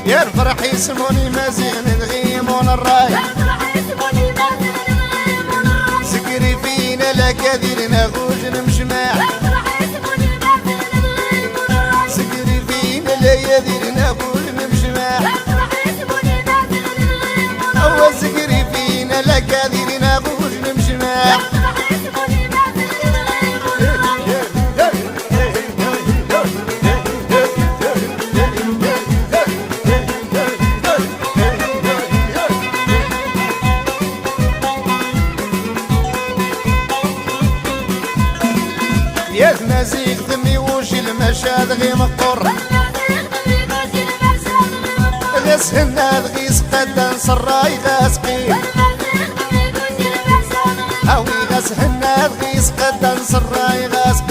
يا الفرح يسموني مازيغ نغيمون الراي سكري فينا لا كادير نغوج نمجمع سكري فينا لا يدير نغوج نمجمع أو سكري فينا لا كادير نغوج نمجمع يا مازيغ ثمي وش المشاد غي مقر غاس هناد غيس قدا سراي غاسقي هاوي غاس هناد غيس قدا سراي غاسقي